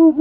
On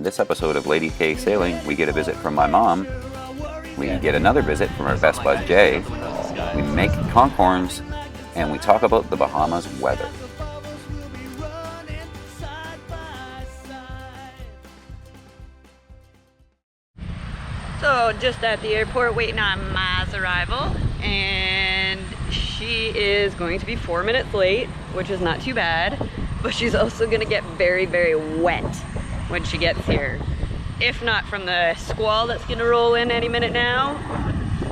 this episode of Lady K Sailing, we get a visit from my mom. We get another visit from our best bud Jay. We make conch horns, and we talk about the Bahamas weather. So just at the airport waiting on Ma's arrival, and she is going to be 4 minutes late, which is not too bad, but she's also gonna get very, very wet when she gets here. If not from the squall that's gonna roll in any minute now,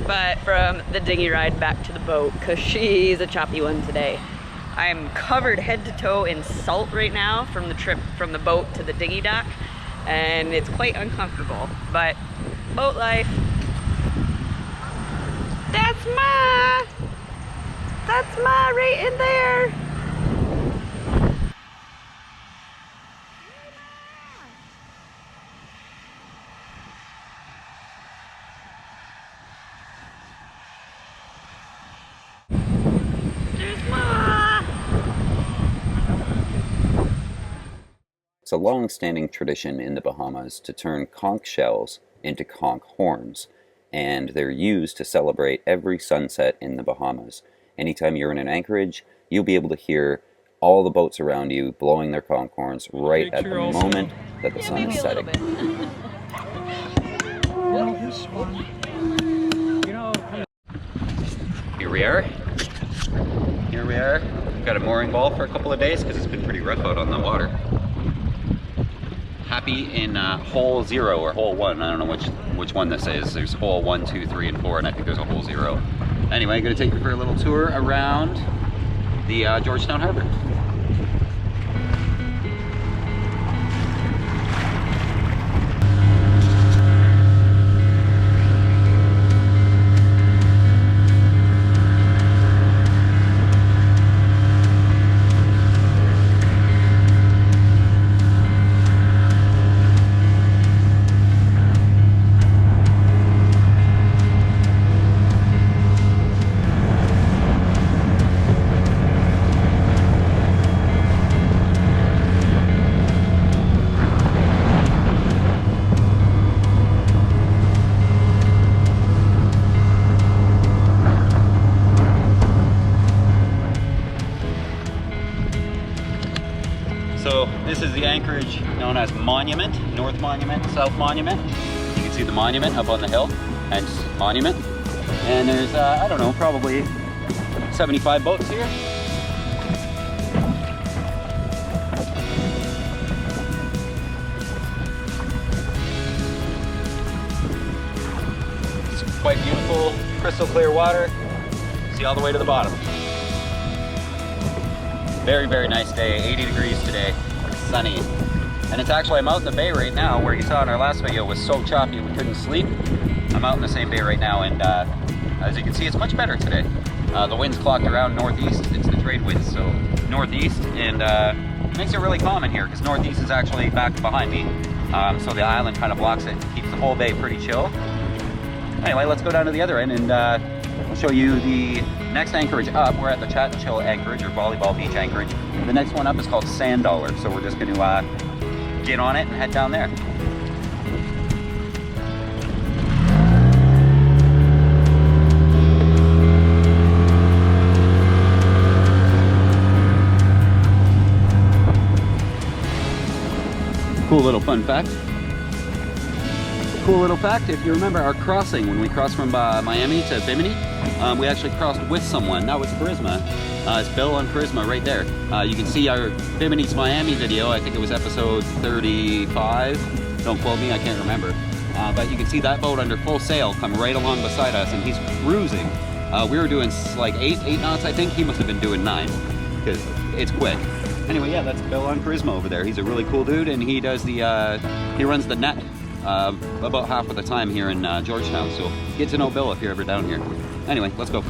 but from the dinghy ride back to the boat, because she's a choppy one today. I'm covered head to toe in salt right now from the trip from the boat to the dinghy dock, and it's quite uncomfortable, but boat life. That's Ma! That's Ma right in there! There's Ma! It's a long-standing tradition in the Bahamas to turn conch shells into conch horns, and they're used to celebrate every sunset in the Bahamas. Anytime you're in an anchorage, you'll be able to hear all the boats around you blowing their conch horns right at the moment that the sun is setting. Here we are. Here we are. We've got a mooring ball for a couple of days because it's been pretty rough out on the water. Happy in hole 0 or hole 1. I don't know which one this is. There's hole 1, 2, 3, and 4, and I think there's a hole 0. Anyway, I'm going to take you for a little tour around the Georgetown Harbor. So this is the anchorage known as Monument, North Monument, South Monument. You can see the monument up on the hill, hence Monument. And there's, I don't know, probably 75 boats here. It's quite beautiful, crystal clear water. See all the way to the bottom. Very, very nice day, 80 degrees today, sunny. And it's actually, I'm out in the bay right now, where you saw in our last video was so choppy we couldn't sleep. I'm out in the same bay right now, and as you can see, it's much better today. The wind's clocked around northeast, it's the trade wind, so northeast, and it makes it really calm in here, because northeast is actually back behind me, so the island kind of blocks it, keeps the whole bay pretty chill. Anyway, let's go down to the other end, and I'll show you the next anchorage up. We're at the Chat and Chill anchorage, or volleyball beach anchorage. The next one up is called Sand Dollar, so we're just going to get on it and head down there. Cool little fun fact. Cool little fact, if you remember our crossing, when we crossed from Miami to Bimini, we actually crossed with someone. That was Charisma. It's Bill on Charisma right there. You can see our Bimini to Miami video. I think it was episode 35. Don't quote me, I can't remember. But you can see that boat under full sail come right along beside us, and he's cruising. We were doing like 8 knots, I think. He must have been doing 9, because it's quick. Anyway, yeah, that's Bill on Charisma over there. He's a really cool dude, and he does the, he runs the net about half of the time here in Georgetown, so get to know Bill if you're ever down here. Anyway, let's go.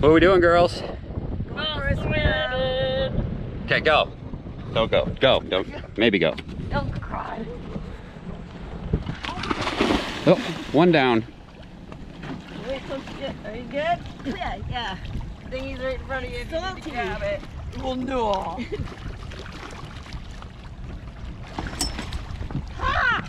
What are we doing, girls? We're swimming. Okay, go. Don't go. Go. Don't. Maybe go. Don't cry. Oh, one down. Wait till you get, are you good? Yeah. Thingy's right in front of you. If you need to grab it. Well, no. Ha!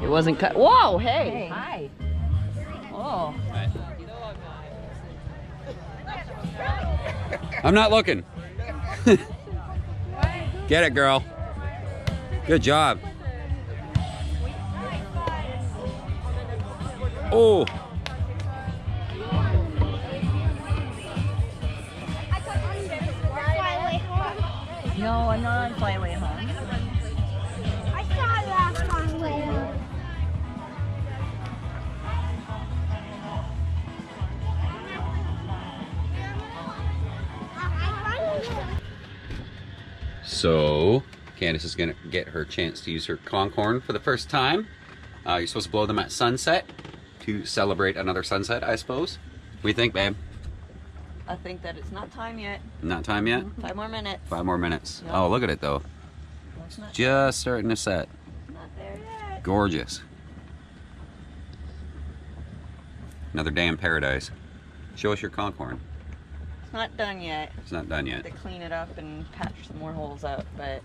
It wasn't cut. Whoa, hey. Hi. Oh. I'm not looking. Get it, girl. Good job. Oh. No, I'm not on Flyway home. I saw it last time later. So, Candace is gonna get her chance to use her conch horn for the first time. You're supposed to blow them at sunset to celebrate another sunset, I suppose. What do you think, babe? I think that it's not time yet. Not time yet? 5 more minutes. 5 more minutes. Yep. Oh, look at it though. No, it's not, Just starting to set. not there yet. Gorgeous. Another day in paradise. Show us your conch horn. It's not done yet. It's not done yet. To clean it up and patch some more holes up, but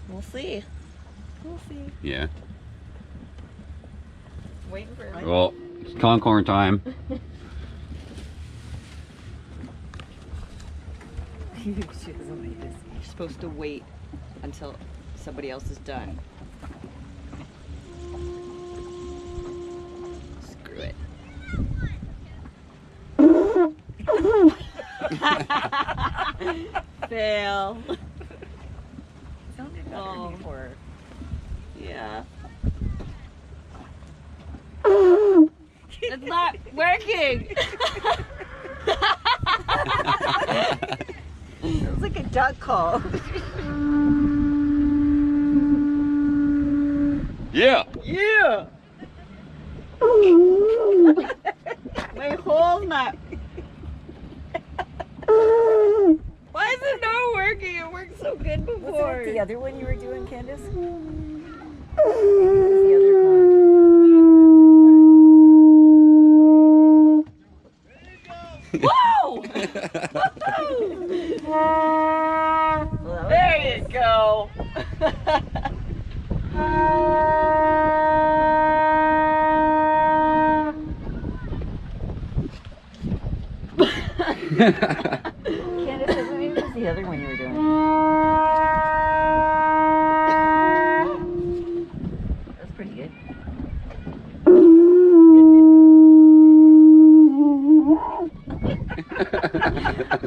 we'll see. We'll see. Yeah. Waiting for it. Well, it's conch horn time. You're supposed to wait until somebody else is done. Screw it. Fail. Sounded Oh, yeah. It's not working. It's like a duck call. Yeah. Yeah. My hole's not. Why is it not working? It worked so good before. Wasn't it the other one you were doing, Candace? Whoa! There you go. Candace, maybe it was the other one you were doing. That's pretty good.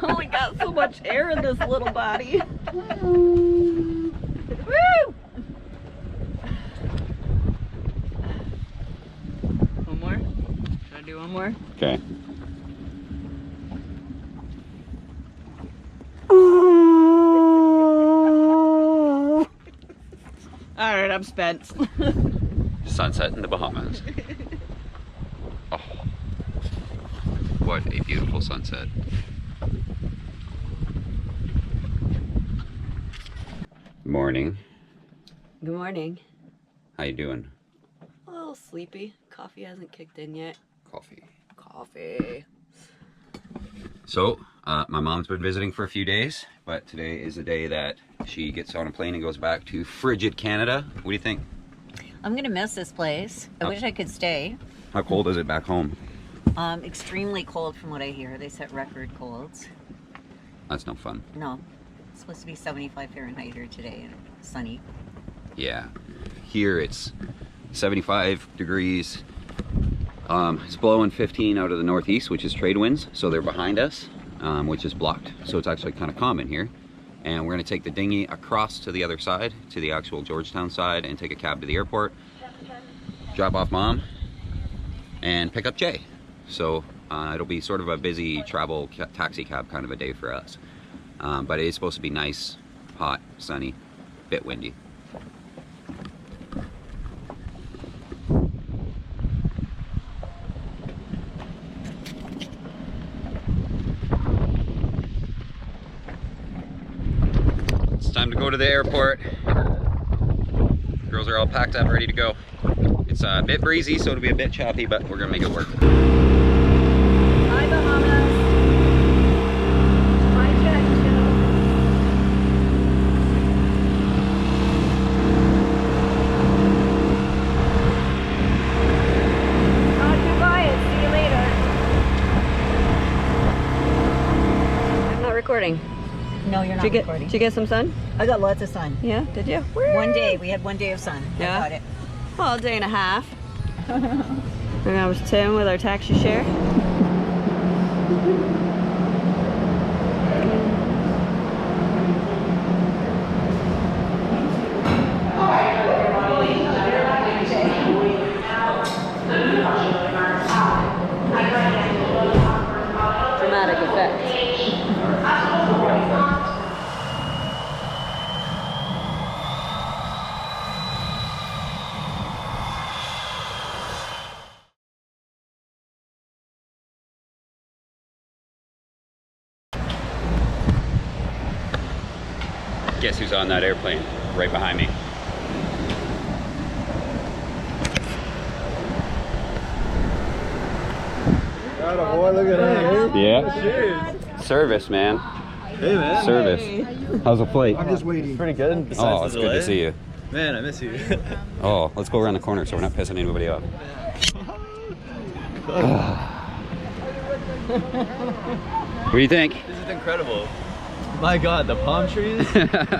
Only got so much air in this little body. Woo! One more? Should I do one more? Okay. Alright, I'm spent. Sunset in the Bahamas. Oh, what a beautiful sunset. Morning. Good morning. How you doing? A little sleepy. Coffee hasn't kicked in yet. Coffee. Coffee. So, my mom's been visiting for a few days, but today is the day that she gets on a plane and goes back to frigid Canada. What do you think? I'm gonna miss this place. I wish I could stay. How cold is it back home? Extremely cold from what I hear. They set record colds. That's no fun. No, it's supposed to be 75 Fahrenheit here today and sunny. Yeah. Here it's 75 degrees. It's blowing 15 out of the northeast, which is trade winds, so they're behind us, which is blocked. So it's actually kind of calm in here. And we're gonna take the dinghy across to the other side, to the actual Georgetown side, and take a cab to the airport. Drop off mom, and pick up Jay. So it'll be sort of a busy travel taxi cab kind of a day for us. But it is supposed to be nice, hot, sunny, bit windy. It's time to go to the airport. Girls are all packed up, ready to go. It's a bit breezy, so it'll be a bit choppy, but we're gonna make it work. Hi, Bahamas. Hi, Jet. Not too quiet. See you later. I'm not recording. No, you're not Did you recording. Did you get some sun? I got lots of sun. Yeah, did you? One day, we had 1 day of sun. Yeah? I got it. Well, a day and a half. And that was Tim with our taxi share. Dramatic effect. Guess who's on that airplane right behind me? Boy, look at that. Yeah. Service, man. Hey, man. Service. How's the flight? I'm just waiting. Pretty good. Oh, it's good to see you. Man, I miss you. Oh, let's go around the corner so we're not pissing anybody off. What do you think? This is incredible. My God, the palm trees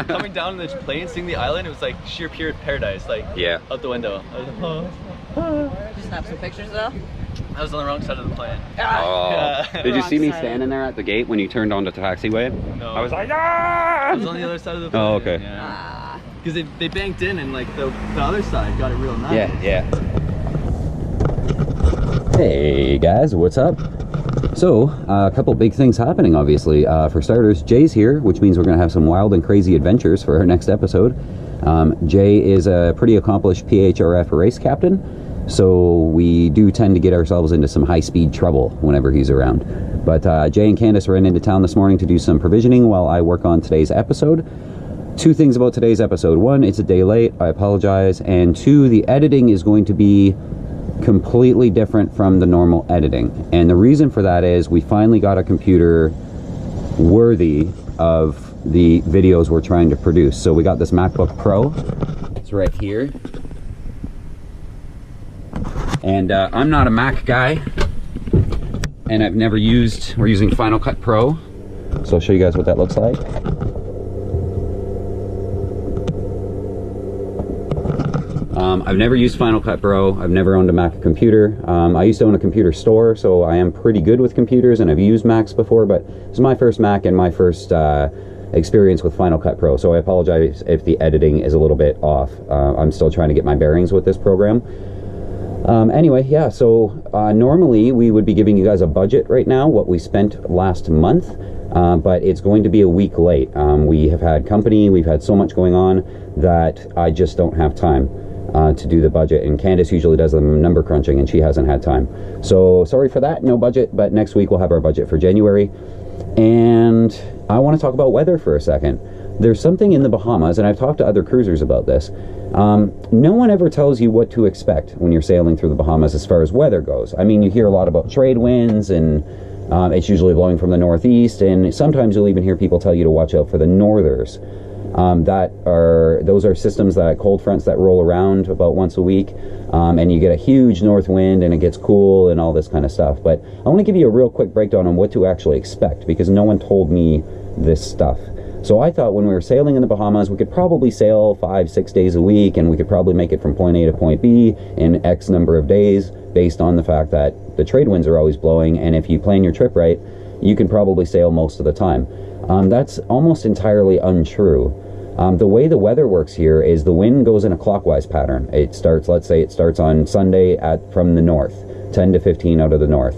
coming down the plane, seeing the island. It was like sheer pure paradise. Like Yeah. out the window. I was like, Just snap some pictures though. I was on the wrong side of the plane. Oh. Yeah. Did you see me Wrong side. standing there at the gate when you turned onto the taxiway? No. I was like, I was ah! on the other side of the plane. Oh, okay. Yeah. Because they banked in and like the other side got it real nice. Yeah. Hey guys, what's up? So, a couple big things happening, obviously. For starters, Jay's here, which means we're going to have some wild and crazy adventures for our next episode. Jay is a pretty accomplished PHRF race captain, so we do tend to get ourselves into some high-speed trouble whenever he's around. But Jay and Candace ran into town this morning to do some provisioning while I work on today's episode. Two things about today's episode. One, it's a day late. I apologize. And two, the editing is going to be completely different from the normal editing. And the reason for that is we finally got a computer worthy of the videos we're trying to produce. So we got this MacBook Pro. It's right here. And I'm not a Mac guy. And we're using Final Cut Pro. So I'll show you guys what that looks like. I've never used Final Cut Pro. I've never owned a Mac computer. I used to own a computer store, so I am pretty good with computers, and I've used Macs before, but this is my first Mac and my first experience with Final Cut Pro, so I apologize if the editing is a little bit off. I'm still trying to get my bearings with this program. Anyway, yeah, so normally we would be giving you guys a budget right now, what we spent last month, but it's going to be a week late. We have had company, we've had so much going on that I just don't have time to do the budget, and Candace usually does the number crunching and she hasn't had time. So sorry for that, no budget, but next week we'll have our budget for January. And I want to talk about weather for a second. There's something in the Bahamas, and I've talked to other cruisers about this. No one ever tells you what to expect when you're sailing through the Bahamas as far as weather goes. I mean, you hear a lot about trade winds, and it's usually blowing from the northeast, and sometimes you'll even hear people tell you to watch out for the northers. Those are systems, that cold fronts that roll around about once a week, and you get a huge north wind and it gets cool and all this kind of stuff. But I want to give you a real quick breakdown on what to actually expect, because no one told me this stuff. So I thought when we were sailing in the Bahamas, we could probably sail 5-6 days a week, and we could probably make it from point A to point B in X number of days, based on the fact that the trade winds are always blowing, and if you plan your trip right, you can probably sail most of the time. That's almost entirely untrue. The way the weather works here is the wind goes in a clockwise pattern. It starts, let's say it starts on Sunday from the north, 10 to 15 out of the north.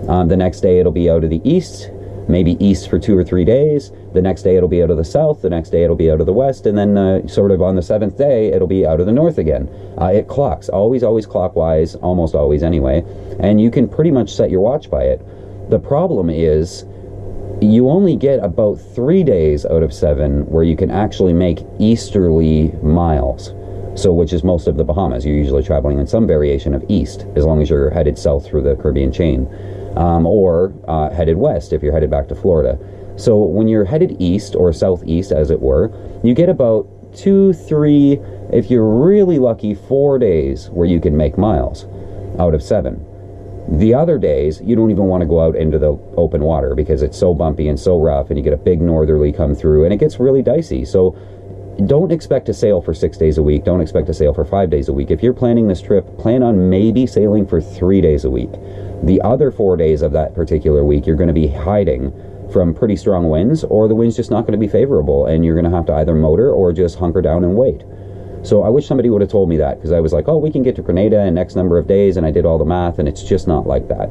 The next day it'll be out of the east, maybe east for 2 or 3 days. The next day it'll be out of the south, the next day it'll be out of the west, and then sort of on the 7th day it'll be out of the north again. It clocks, always clockwise, almost always anyway, and you can pretty much set your watch by it. The problem is you only get about 3 days out of 7 where you can actually make easterly miles. So, which is most of the Bahamas. You're usually traveling in some variation of east, as long as you're headed south through the Caribbean chain, or headed west if you're headed back to Florida. So when you're headed east or southeast, as it were, you get about 2, 3, if you're really lucky, 4 days where you can make miles out of 7. The other days, you don't even want to go out into the open water because it's so bumpy and so rough, and you get a big northerly come through, and it gets really dicey. So don't expect to sail for 6 days a week. Don't expect to sail for 5 days a week. If you're planning this trip, plan on maybe sailing for 3 days a week. The other 4 days of that particular week, you're going to be hiding from pretty strong winds, or the wind's just not going to be favorable, and you're going to have to either motor or just hunker down and wait. So I wish somebody would have told me that, because I was like, oh, we can get to Grenada in X number of days, and I did all the math, and it's just not like that.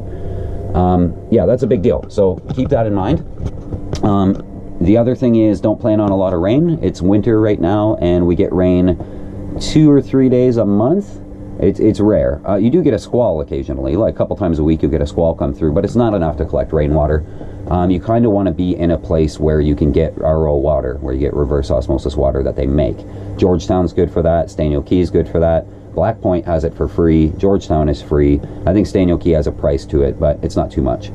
Yeah, that's a big deal. So keep that in mind. The other thing is, don't plan on a lot of rain. It's winter right now, and we get rain 2 or 3 days a month. It's rare. You do get a squall occasionally, like a couple times a week you'll get a squall come through, but it's not enough to collect rainwater. You kind of want to be in a place where you can get RO water, where you get reverse osmosis water that they make. Georgetown's good for that. Staniel Key's good for that. Black Point has it for free. Georgetown is free. I think Staniel Key has a price to it, but it's not too much.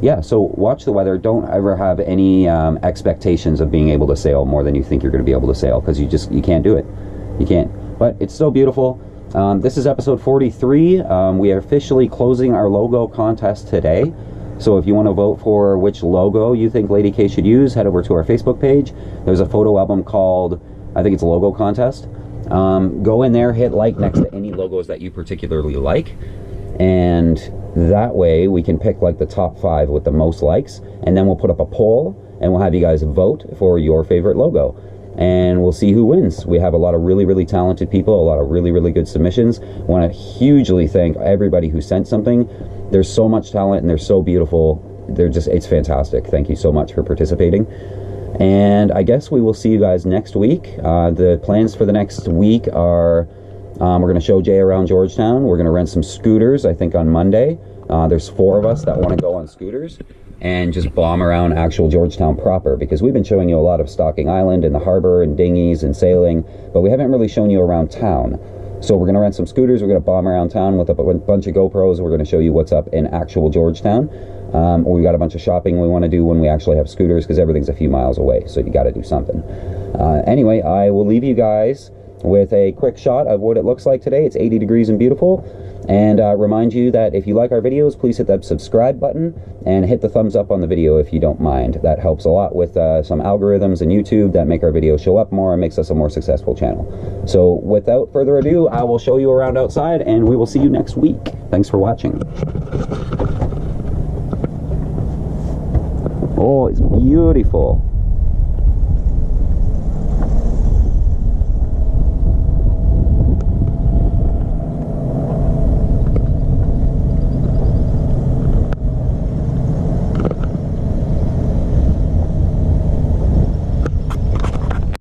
Yeah, so watch the weather. Don't ever have any expectations of being able to sail more than you think you're going to be able to sail, because you can't do it. You can't. But it's still beautiful. This is episode 43. We are officially closing our logo contest today. So if you want to vote for which logo you think Lady K should use, head over to our Facebook page. There's a photo album called, I think it's Logo Contest. Go in there, hit like next to any logos that you particularly like, and that way we can pick like the top 5 with the most likes, and then we'll put up a poll and we'll have you guys vote for your favorite logo, and we'll see who wins. We have a lot of really talented people, a lot of really good submissions. I want to hugely thank everybody who sent something. There's so much talent and they're so beautiful. It's fantastic. Thank you so much for participating. And I guess we will see you guys next week. The plans for the next week are, we're going to show Jay around Georgetown. We're going to rent some scooters, I think, on Monday. There's 4 of us that want to go on scooters and just bomb around actual Georgetown proper, because we've been showing you a lot of Stocking Island and the harbor and dinghies and sailing, but we haven't really shown you around town. So we're going to rent some scooters. We're going to bomb around town with a bunch of GoPros. We're going to show you what's up in actual Georgetown. We've got a bunch of shopping we want to do when we actually have scooters, because everything's a few miles away, so you got to do something. Anyway, I will leave you guys with a quick shot of what it looks like today. It's 80 degrees and beautiful. And remind you that if you like our videos, please hit that subscribe button and hit the thumbs up on the video if you don't mind. That helps a lot with some algorithms in YouTube that make our videos show up more and makes us a more successful channel. So without further ado, I will show you around outside, and we will see you next week. Thanks for watching. Oh, it's beautiful.